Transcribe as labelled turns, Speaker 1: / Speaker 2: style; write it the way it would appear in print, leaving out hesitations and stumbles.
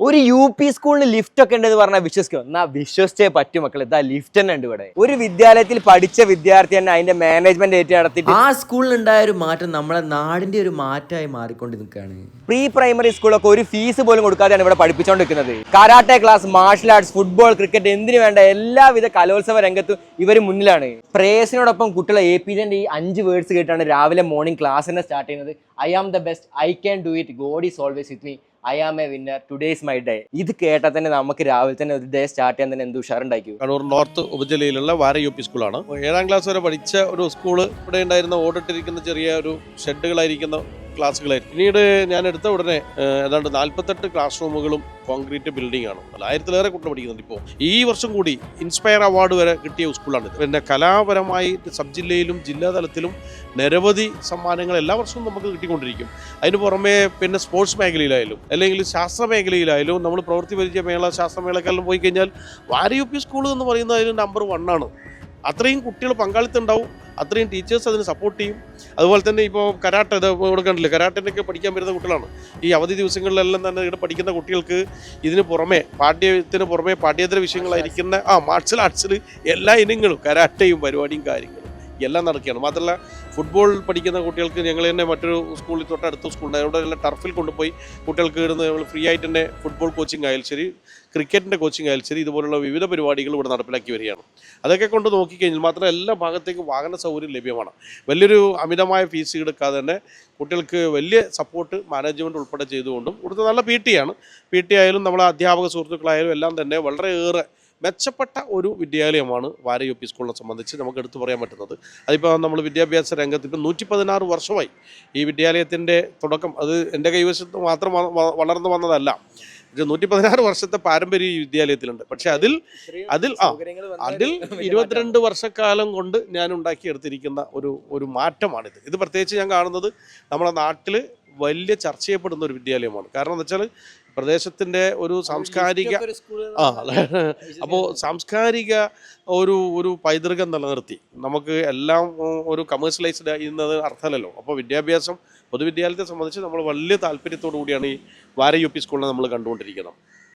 Speaker 1: ഒരു U P സ്കൂളിന് lift ഒക്കെ ഉണ്ടെന്ന് പറഞ്ഞാൽ വിശ്വസിക്കും. എന്നാൽ വിശ്വസിച്ചേ പറ്റും മക്കളെ. ഇതാ ലിഫ്റ്റ് തന്നെ ഉണ്ട് ഇവിടെ. ഒരു വിദ്യാലയത്തിൽ പഠിച്ച വിദ്യാർത്ഥി തന്നെ അതിന്റെ മാനേജ്മെന്റ് ഏറ്റു നടത്തിയിട്ട്
Speaker 2: ആ സ്കൂളിൽ ഉണ്ടായ ഒരു മാറ്റം നമ്മളെ നാടിന്റെ ഒരു മാറ്റമായി മാറിക്കൊണ്ട് നിൽക്കുകയാണ്.
Speaker 1: പ്രീ പ്രൈമറി സ്കൂളൊക്കെ ഒരു ഫീസ് പോലും കൊടുക്കാതെയാണ് ഇവിടെ പഠിപ്പിച്ചുകൊണ്ടിരിക്കുന്നത്. Karate class, martial arts, football, cricket എന്തിനു വേണ്ട എല്ലാവിധ കലോത്സവ രംഗത്തും ഇവർ മുന്നിലാണ്. പ്രേയസിനോടൊപ്പം കുട്ടികളെ APJന്റെ ഈ 5 വേർഡ്സ് കേട്ടാണ് രാവിലെ മോർണിംഗ് ക്ലാസ് തന്നെ സ്റ്റാർട്ട് ചെയ്യുന്നത്. I am the best, I can do it, God is always with me, I am a winner, today is my day. ഇത് കേട്ടാൽ തന്നെ നമുക്ക് രാവിലെ തന്നെ ഒരു ഡേ സ്റ്റാർട്ട് ചെയ്യാൻ തന്നെ എന്ത് ഉഷാറുണ്ടായിരിക്കും.
Speaker 3: കണ്ണൂർ നോർത്ത് ഉപജില്ലയിലുള്ള വാര UP സ്കൂളാണ്. 7ാം ക്ലാസ് വരെ പഠിച്ച ഒരു സ്കൂള്. ഇവിടെ ഉണ്ടായിരുന്ന ഓടിട്ടിരിക്കുന്ന ചെറിയ ഒരു ഷെഡുകളായിരിക്കുന്ന ക്ലാസ്സുകളായിരുന്നു. പിന്നീട് ഞാൻ എടുത്ത ഉടനെ ഏതാണ്ട് 48 ക്ലാസ് റൂമുകളും കോൺക്രീറ്റ് ബിൽഡിംഗ് ആണ്. 1000-ലേറെ കുട്ടികൾ പഠിക്കുന്നുണ്ട്. ഇപ്പോൾ ഈ വർഷം കൂടി ഇൻസ്പയർ അവാർഡ് വരെ കിട്ടിയ സ്കൂളാണ്. പിന്നെ കലാപരമായി സബ് ജില്ലയിലും ജില്ലാ തലത്തിലും നിരവധി സമ്മാനങ്ങൾ എല്ലാ വർഷവും നമുക്ക് കിട്ടിക്കൊണ്ടിരിക്കും. അതിന് പുറമെ പിന്നെ സ്പോർട്സ് മേഖലയിലായാലും അല്ലെങ്കിൽ ശാസ്ത്ര മേഖലയിലായാലും നമ്മൾ പ്രവൃത്തി പരിചയ മേള, ശാസ്ത്രമേളക്കെല്ലാം പോയി കഴിഞ്ഞാൽ വാര UP സ്കൂൾ എന്ന് പറയുന്നത് അതിന് നമ്പർ 1 ആണ്. അത്രയും കുട്ടികൾ പങ്കാളിത്തം ഉണ്ടാവും, അത്രയും ടീച്ചേഴ്സ് അതിന് സപ്പോർട്ട് ചെയ്യും. അതുപോലെ തന്നെ ഇപ്പോൾ കരാട്ടെ ഇവിടെ കണ്ടില്ലേ, കരാട്ടേനൊക്കെ പഠിക്കാൻ വരുന്ന കുട്ടികളാണ്. ഈ അവധി ദിവസങ്ങളിലെല്ലാം തന്നെ ഇവിടെ പഠിക്കുന്ന കുട്ടികൾക്ക് ഇതിന് പുറമെ പാഠ്യത്തിന് പുറമെ പാഠ്യേതര വിഷയങ്ങളായിരിക്കുന്ന മാർഷൽ ആർട്സിൽ എല്ലാ ഇനങ്ങളും കരാട്ടയും പരിപാടിയും കാര്യങ്ങളും എല്ലാം നടക്കുകയാണ്. മാത്രമല്ല ഫുട്ബോൾ പഠിക്കുന്ന കുട്ടികൾക്ക് ഞങ്ങൾ തന്നെ മറ്റൊരു സ്കൂളിൽ തൊട്ടടുത്ത സ്കൂളുണ്ട്, അവിടെ എല്ലാം ടർഫിൽ കൊണ്ടുപോയി കുട്ടികൾക്ക് ഇടുന്ന ഫ്രീ ആയിട്ട് തന്നെ ഫുട്ബോൾ കോച്ചിങ് ആയാലും ശരി, ക്രിക്കറ്റിൻ്റെ കോച്ചിങ് ആയാലും ശരി, ഇതുപോലുള്ള വിവിധ പരിപാടികൾ ഇവിടെ നടപ്പിലാക്കി വരികയാണ്. അതൊക്കെ കൊണ്ട് നോക്കിക്കഴിഞ്ഞാൽ മാത്രം എല്ലാ ഭാഗത്തേക്കും വാഹന സൗകര്യം ലഭ്യമാണ്. വലിയൊരു അമിതമായ ഫീസ് എടുക്കാതെ തന്നെ കുട്ടികൾക്ക് വലിയ സപ്പോർട്ട് മാനേജ്മെൻറ്റ് ഉൾപ്പെടെ ചെയ്തുകൊണ്ടും ഇവിടുത്തെ നല്ല PT ആണ്. PT ആയാലും നമ്മളെ അധ്യാപക സുഹൃത്തുക്കളായാലും എല്ലാം തന്നെ വളരെയേറെ മെച്ചപ്പെട്ട ഒരു വിദ്യാലയമാണ് വാര UP സ്കൂളിനെ സംബന്ധിച്ച് നമുക്ക് എടുത്തു പറയാൻ പറ്റുന്നത്. അതിപ്പോൾ നമ്മൾ വിദ്യാഭ്യാസ രംഗത്ത് ഇപ്പം 116 വർഷമായി ഈ വിദ്യാലയത്തിൻ്റെ തുടക്കം. അത് എൻ്റെ കൈവശത്ത് മാത്രം വളർന്നു വന്നതല്ല. 116 വർഷത്തെ പാരമ്പര്യം ഈ വിദ്യാലയത്തിലുണ്ട്. പക്ഷെ അതിൽ 22 വർഷക്കാലം കൊണ്ട് ഞാൻ ഉണ്ടാക്കിയെടുത്തിരിക്കുന്ന ഒരു മാറ്റമാണിത്. ഇത് പ്രത്യേകിച്ച് ഞാൻ കാണുന്നത് നമ്മുടെ നാട്ടിൽ വലിയ ചർച്ച ചെയ്യപ്പെടുന്ന ഒരു വിദ്യാലയമാണ്. കാരണം എന്താ വെച്ചാൽ പ്രദേശത്തിൻ്റെ ഒരു സാംസ്കാരിക അപ്പോൾ സാംസ്കാരിക ഒരു പൈതൃകം നിലനിർത്തി നമുക്ക് എല്ലാം ഒരു കമേഴ്ഷ്യലൈസ്ഡ് ചെയ്യുന്നത് അർത്ഥമല്ലല്ലോ. അപ്പോൾ വിദ്യാഭ്യാസം പൊതുവിദ്യാലയത്തെ സംബന്ധിച്ച് നമ്മൾ വലിയ താല്പര്യത്തോടു കൂടിയാണ് ഈ വാര UP സ്കൂളിനെ നമ്മൾ കണ്ടുകൊണ്ടിരിക്കുന്നത്.